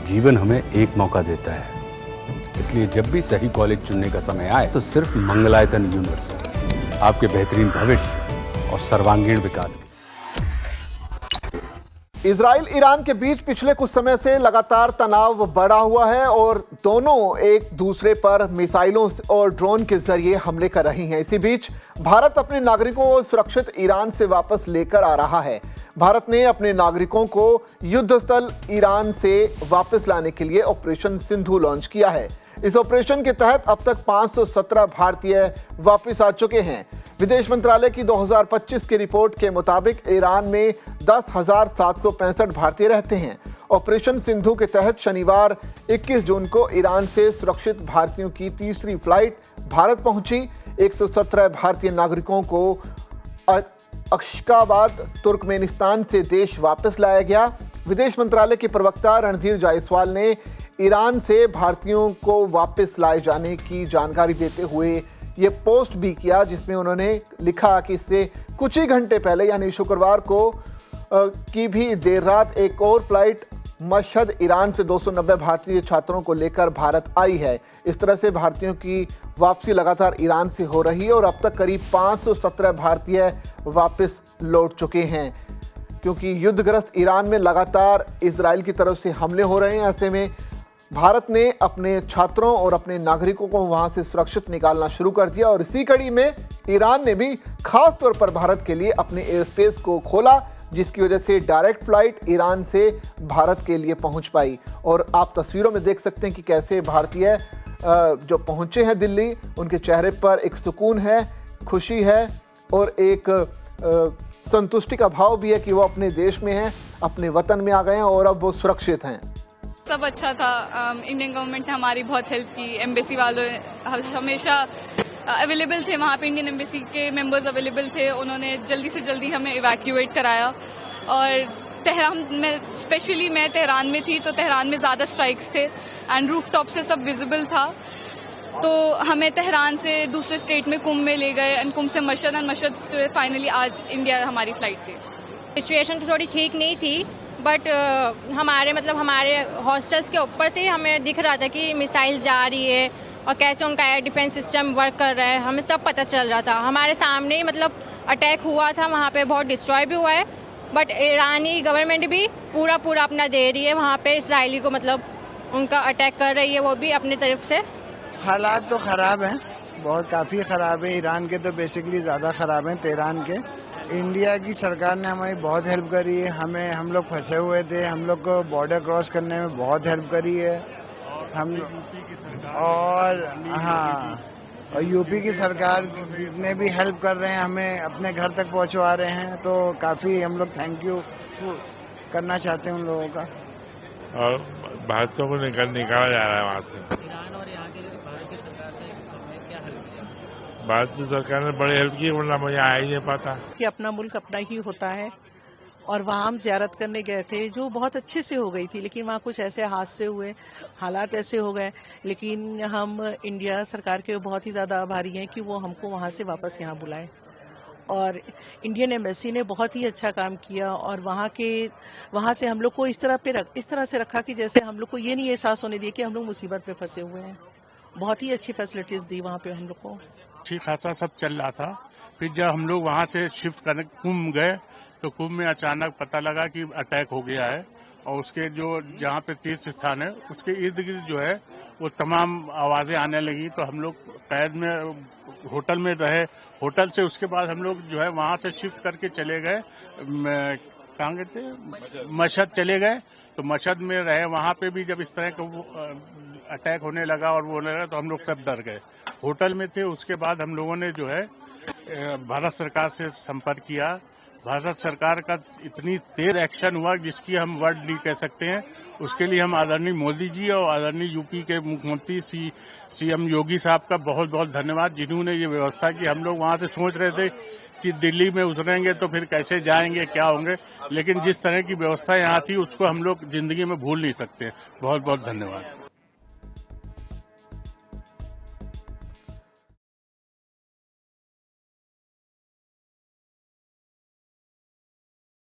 जीवन हमें एक मौका देता है, इसलिए जब भी सही कॉलेज चुनने का समय आए तो सिर्फ मंगलायतन यूनिवर्सिटी आपके बेहतरीन भविष्य और सर्वांगीण विकास के। इजराइल ईरान के बीच पिछले कुछ समय से लगातार तनाव बढ़ा हुआ है और दोनों एक दूसरे पर मिसाइलों और ड्रोन के जरिए हमले कर रही हैं। इसी बीच भारत अपने नागरिकों को सुरक्षित ईरान से वापस लेकर आ रहा है। भारत ने अपने नागरिकों को युद्ध स्थल ईरान से वापस लाने के लिए ऑपरेशन सिंधु लॉन्च किया है। इस ऑपरेशन के तहत अब तक 517 भारतीय वापस आ चुके हैं। विदेश मंत्रालय की 2025 की रिपोर्ट के मुताबिक ईरान में 10,765 भारतीय रहते हैं। ऑपरेशन सिंधु के तहत शनिवार 21 जून को ईरान से सुरक्षित भारतीयों की तीसरी फ्लाइट भारत पहुंची। 117 भारतीय नागरिकों को अशगाबाद तुर्कमेनिस्तान से देश वापस लाया गया। विदेश मंत्रालय के प्रवक्ता रणधीर जायसवाल ने ईरान से भारतीयों को वापस लाए जाने की जानकारी देते हुए ये पोस्ट भी किया, जिसमें उन्होंने लिखा कि इससे कुछ ही घंटे पहले यानी शुक्रवार को की भी देर रात एक और फ्लाइट मशहद ईरान से 290 भारतीय छात्रों को लेकर भारत आई है। इस तरह से भारतीयों की वापसी लगातार ईरान से हो रही है और अब तक करीब 517 भारतीय वापस लौट चुके हैं। क्योंकि युद्धग्रस्त ईरान में लगातार इजराइल की तरफ से हमले हो रहे हैं, ऐसे में भारत ने अपने छात्रों और अपने नागरिकों को वहां से सुरक्षित निकालना शुरू कर दिया और इसी कड़ी में ईरान ने भी खास तौर पर भारत के लिए अपने एयर स्पेस को खोला, जिसकी वजह से डायरेक्ट फ्लाइट ईरान से भारत के लिए पहुंच पाई। और आप तस्वीरों में देख सकते हैं कि कैसे भारतीय जो पहुंचे हैं दिल्ली, उनके चेहरे पर एक सुकून है, खुशी है और एक संतुष्टि का भाव भी है कि वो अपने देश में हैं, अपने वतन में आ गए हैं और अब वो सुरक्षित हैं। सब अच्छा था। इंडियन गवर्नमेंट ने हमारी बहुत हेल्प की। एम्बेसी वालों हमेशा अवेलेबल थे, वहाँ पे इंडियन एम्बेसी के मेंबर्स अवेलेबल थे। उन्होंने जल्दी से जल्दी हमें इवैक्यूएट कराया और तेहरान में, स्पेशली मैं तेहरान में थी तो तेहरान में ज़्यादा स्ट्राइक्स थे एंड रूफ टॉप से सब विजिबल था, तो हमें तेहरान से दूसरे स्टेट में कुंभ में ले गए एंड कुंभ से मशहद एंड मशहद से फाइनली आज इंडिया हमारी फ्लाइट थी। सिचुएशन तो थोड़ी ठीक नहीं थी, बट हमारे हॉस्टल्स के ऊपर से हमें दिख रहा था कि मिसाइल जा रही है और कैसे उनका एयर डिफेंस सिस्टम वर्क कर रहा है, हमें सब पता चल रहा था। हमारे सामने ही अटैक हुआ था, वहाँ पे बहुत डिस्ट्रॉय भी हुआ है, बट ईरानी गवर्नमेंट भी पूरा अपना दे रही है वहाँ पे इसराइली को, उनका अटैक कर रही है वो भी अपनी तरफ से। हालात तो ख़राब हैं, बहुत काफ़ी ख़राब है। ईरान के तो बेसिकली ज़्यादा ख़राब हैं तेहरान के। इंडिया की सरकार ने हमारी बहुत हेल्प करी है। हम लोग फंसे हुए थे, हम लोग को बॉर्डर क्रॉस करने में बहुत हेल्प करी है हम। और हाँ, और यूपी की सरकार ने भी हेल्प कर रहे हैं, हमें अपने घर तक पहुंचवा रहे हैं, तो काफ़ी हम लोग थैंक यू करना चाहते हैं उन लोगों का। और भारतीयों को निकाला जा रहा है वहाँ से। ईरान और यहाँ की भारत की सरकार ने क्या हेल्प किया? भारतीय सरकार ने बड़ी हेल्प की, वरना मुझे आ ही नहीं पाता। कि अपना मुल्क अपना ही होता है और वहाँ हम ज़ियारत करने गए थे जो बहुत अच्छे से हो गई थी, लेकिन वहाँ कुछ ऐसे हादसे हुए, हालात ऐसे हो गए, लेकिन हम इंडिया सरकार के बहुत ही ज़्यादा आभारी हैं कि वो हमको वहाँ से वापस यहाँ बुलाएं। और इंडियन एम्बेसी ने बहुत ही अच्छा काम किया और वहाँ से हम लोग को इस तरह से रखा कि जैसे हम लोग को ये नहीं एहसास होने दिया कि हम लोग मुसीबत में फंसे हुए हैं। बहुत ही अच्छी फैसिलिटीज़ दी वहाँ पे हम लोग को। ठीक खासा सब चल रहा था। फिर जब हम लोग वहाँ से शिफ्ट करने कुंभ गए तो कुंभ में अचानक पता लगा कि अटैक हो गया है और उसके जहाँ पे तीर्थ स्थान है उसके इर्द गिर्द जो है वो तमाम आवाज़ें आने लगी। तो हम लोग कैद में होटल में रहे। होटल से उसके बाद हम लोग जो है वहाँ से शिफ्ट करके चले गए, कहाँ गए थे, मशहद चले गए। तो मशहद में रहे, वहाँ पे भी जब इस तरह का अटैक होने लगा और वो होने लगा तो हम लोग सब डर गए। होटल में थे। उसके बाद हम लोगों ने जो है भारत सरकार से संपर्क किया। भारत सरकार का इतनी तेज एक्शन हुआ जिसकी हम वर्ड नहीं कह सकते हैं। उसके लिए हम आदरणीय मोदी जी और आदरणीय यूपी के मुख्यमंत्री सीएम योगी साहब का बहुत बहुत धन्यवाद, जिन्होंने ये व्यवस्था की। हम लोग वहाँ से सोच रहे थे कि दिल्ली में उतरेंगे तो फिर कैसे जाएंगे, क्या होंगे, लेकिन जिस तरह की व्यवस्था यहाँ थी उसको हम लोग जिंदगी में भूल नहीं सकते। बहुत बहुत धन्यवाद।